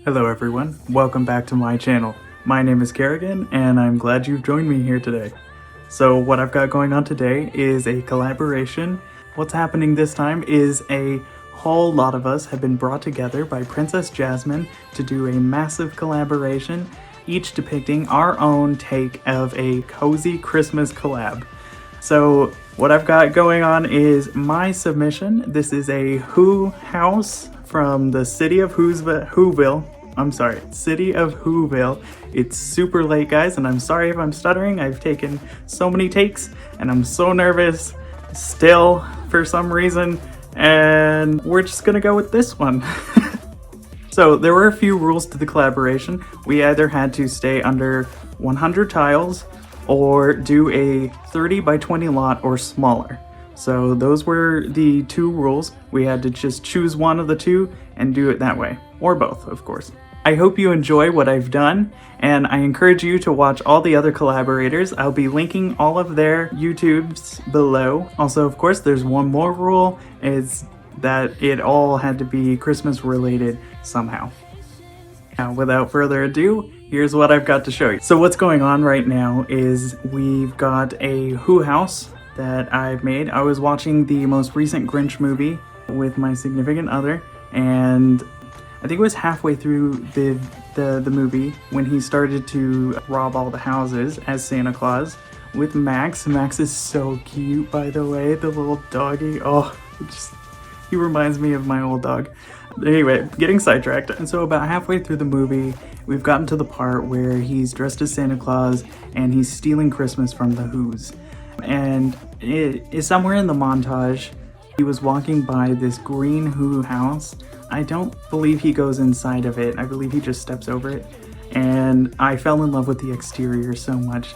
Hello everyone, welcome back to my channel. My name is Kerragen and I'm glad you've joined me here today. So what I've got going on today is a collaboration. What's happening this time is a whole lot of us have been brought together by Prinsass Jasmine to do a massive collaboration, each depicting our own take of a cozy Christmas collab. So what I've got going on is my submission. This is a Who house from the city of Whoville. City of Whoville. It's super late, guys, and I'm sorry if I'm stuttering. I've taken so many takes and I'm so nervous still for some reason, and we're just gonna go with this one. So there were a few rules to the collaboration. We either had to stay under 100 tiles or do a 30 by 20 lot or smaller. So those were the two rules. We had to just choose one of the two and do it that way, or both, of course. I hope you enjoy what I've done, and I encourage you to watch all the other collaborators. I'll be linking all of their YouTubes below. Also, of course, there's one more rule, is that it all had to be Christmas related somehow. Now, without further ado, here's what I've got to show you. So what's going on right now is we've got a Who house that I've made. I was watching the most recent Grinch movie with my significant other, and I think it was halfway through the movie when he started to rob all the houses as Santa Claus with Max. Max is so cute, by the way, the little doggy. Oh, he reminds me of my old dog. Anyway, getting sidetracked. And so about halfway through the movie, we've gotten to the part where he's dressed as Santa Claus and he's stealing Christmas from the Who's. And it is somewhere in the montage, he was walking by this green Who house. I don't believe he goes inside of it. I believe he just steps over it. And I fell in love with the exterior so much.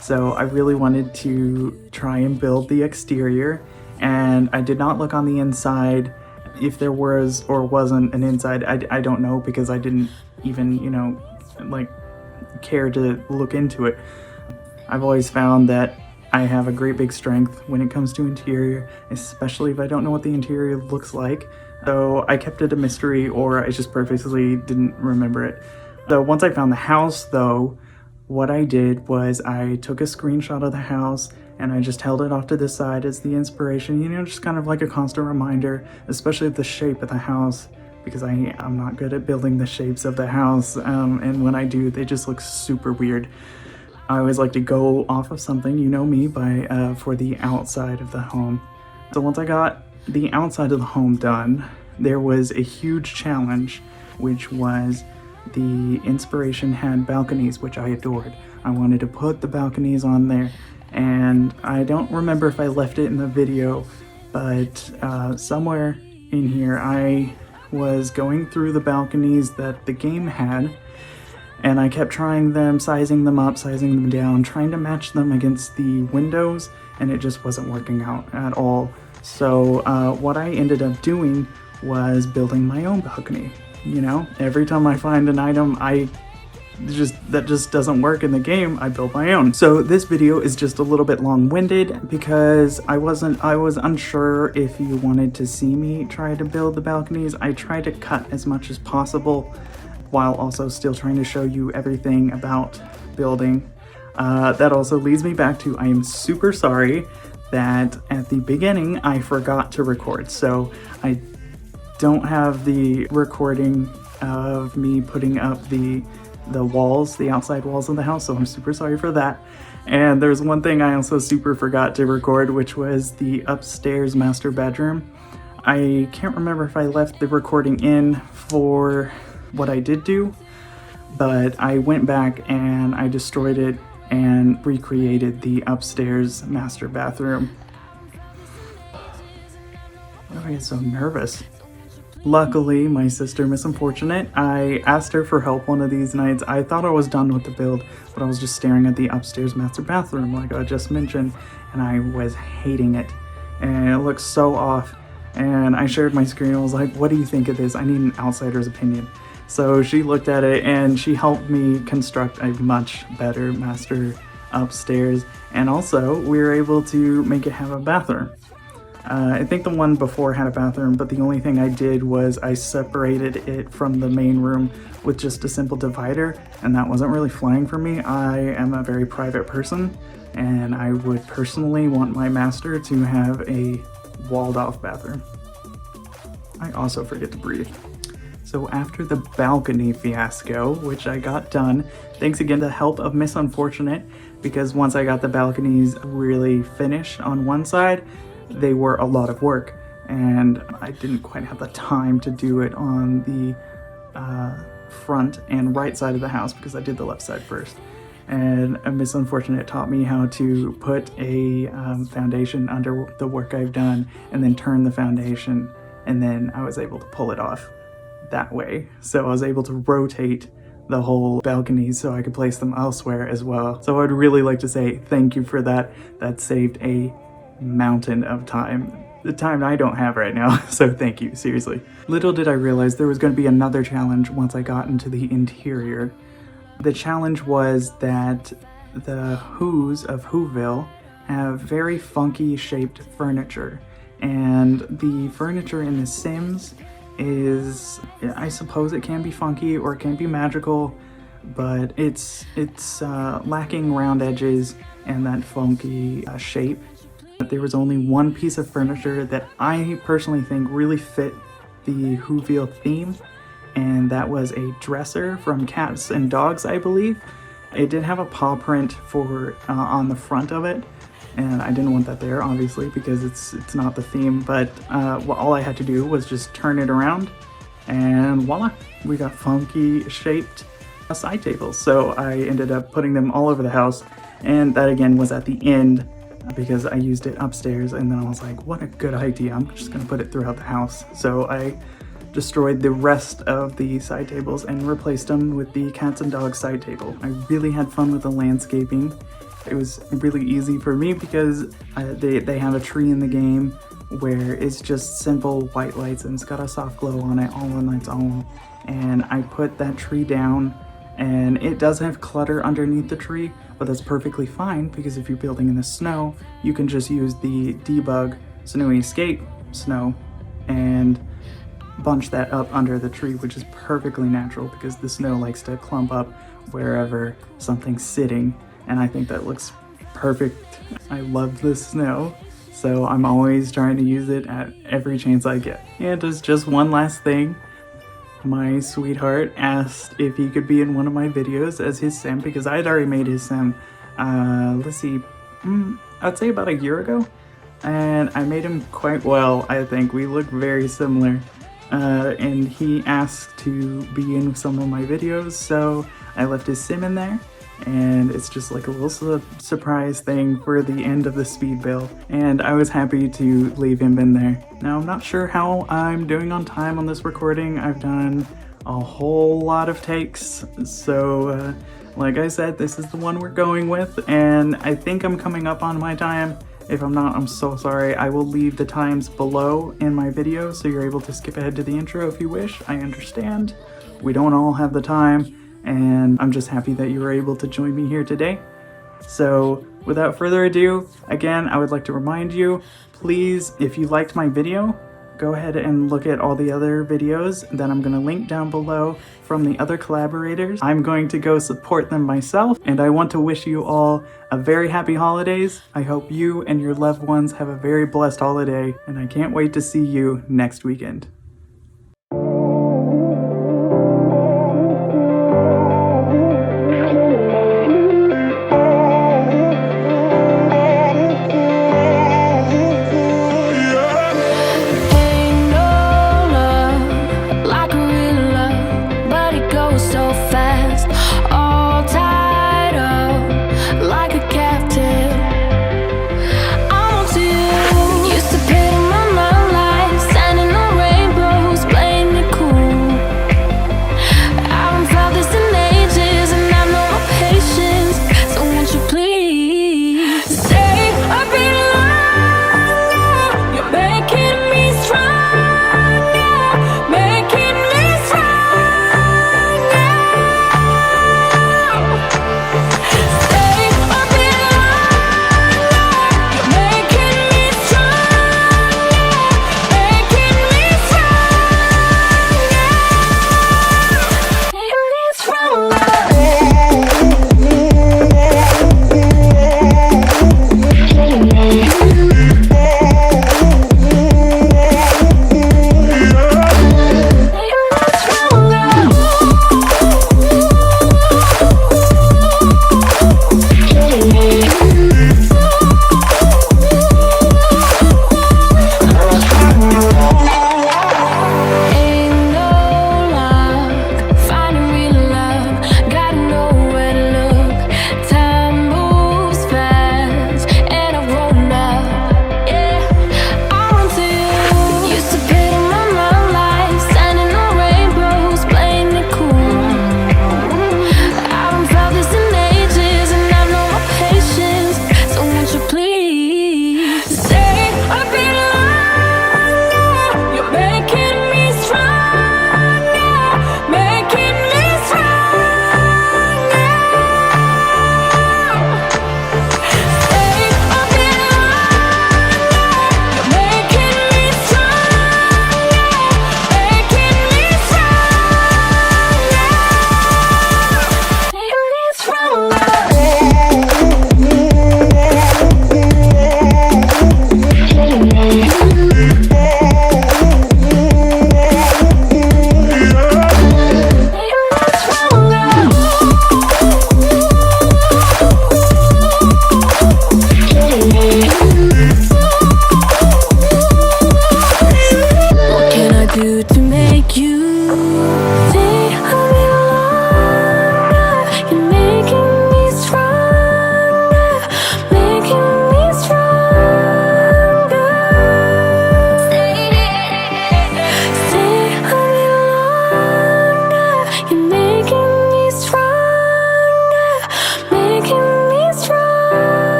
So I really wanted to try and build the exterior. And I did not look on the inside. If there was or wasn't an inside, I don't know, because I didn't even, care to look into it. I've always found that I have a great big strength when it comes to interior, especially if I don't know what the interior looks like. So I kept it a mystery, or I just purposely didn't remember it. So once I found the house though, what I did was I took a screenshot of the house and I just held it off to the side as the inspiration, just kind of like a constant reminder, especially of the shape of the house, because I'm not good at building the shapes of the house, and when I do, they just look super weird. I always like to go off of something, you know me, for the outside of the home. So once I got the outside of the home done, there was a huge challenge, which was the inspiration had balconies, which I adored. I wanted to put the balconies on there, and I don't remember if I left it in the video, but somewhere in here I was going through the balconies that the game had, and I kept trying them, sizing them up, sizing them down, trying to match them against the windows, and it just wasn't working out at all. So what I ended up doing was building my own balcony. Every time I find an item that just doesn't work in the game, I build my own. So this video is just a little bit long-winded because I was unsure if you wanted to see me try to build the balconies. I tried to cut as much as possible while also still trying to show you everything about building. That also leads me back to, I am super sorry that at the beginning I forgot to record. So I don't have the recording of me putting up the walls, the outside walls of the house, so I'm super sorry for that. And there's one thing I also super forgot to record, which was the upstairs master bedroom. I can't remember if I left the recording in for what I did do, but I went back and I destroyed it and recreated the upstairs master bathroom. Why do I get so nervous? Luckily, my sister, Miss Unfortunate, I asked her for help one of these nights. I thought I was done with the build, but I was just staring at the upstairs master bathroom like I just mentioned, and I was hating it. And it looked so off. And I shared my screen and was like, what do you think of this? I need an outsider's opinion. So she looked at it and she helped me construct a much better master upstairs. And also, we were able to make it have a bathroom. I think the one before had a bathroom, but the only thing I did was I separated it from the main room with just a simple divider, and that wasn't really flying for me. I am a very private person, and I would personally want my master to have a walled off bathroom. I also forget to breathe. So after the balcony fiasco, which I got done, thanks again to the help of Miss Unfortunate, because once I got the balconies really finished on one side, they were a lot of work, and I didn't quite have the time to do it on the front and right side of the house because I did the left side first. And Miss Unfortunate taught me how to put a foundation under the work I've done and then turn the foundation, and then I was able to pull it off that way. So I was able to rotate the whole balcony so I could place them elsewhere as well. So I'd really like to say thank you for that. That saved a mountain of time. The time I don't have right now, so thank you, seriously. Little did I realize there was going to be another challenge once I got into the interior. The challenge was that the Whos of Whoville have very funky shaped furniture, and the furniture in The Sims is, I suppose it can be funky or it can be magical, but it's lacking round edges and that funky shape. There was only one piece of furniture that I personally think really fit the Whoville theme, and that was a dresser from Cats and Dogs, I believe. It did have a paw print for on the front of it, and I didn't want that there, obviously, because it's not the theme, but all I had to do was just turn it around, and voila, we got funky shaped side tables. So I ended up putting them all over the house, and that again was at the end because I used it upstairs, and then I was like, what a good idea, I'm just gonna put it throughout the house. So I destroyed the rest of the side tables and replaced them with the Cats and Dogs side table. I really had fun with the landscaping. It was really easy for me because they have a tree in the game where it's just simple white lights and it's got a soft glow on it all on its own. And I put that tree down, and it does have clutter underneath the tree, but that's perfectly fine because if you're building in the snow, you can just use the debug snowy escape snow and bunch that up under the tree, which is perfectly natural because the snow likes to clump up wherever something's sitting, and I think that looks perfect. I love the snow, so I'm always trying to use it at every chance I get. And as just one last thing, my sweetheart asked if he could be in one of my videos as his sim because I had already made his sim, let's see, I'd say about a year ago, and I made him quite well. I think we look very similar, and he asked to be in some of my videos, so I left his sim in there, and it's just like a little surprise thing for the end of the speed build, and I was happy to leave him in there. Now I'm not sure how I'm doing on time on this recording. I've done a whole lot of takes, so like I said, this is the one we're going with, and I think I'm coming up on my time. If I'm not, I'm so sorry. I will leave the times below in my video so you're able to skip ahead to the intro if you wish. I understand. We don't all have the time, and I'm just happy that you were able to join me here today. So without further ado, again, I would like to remind you, please, if you liked my video, go ahead and look at all the other videos that I'm going to link down below from the other collaborators. I'm going to go support them myself, and I want to wish you all a very happy holidays. I hope you and your loved ones have a very blessed holiday, and I can't wait to see you next weekend.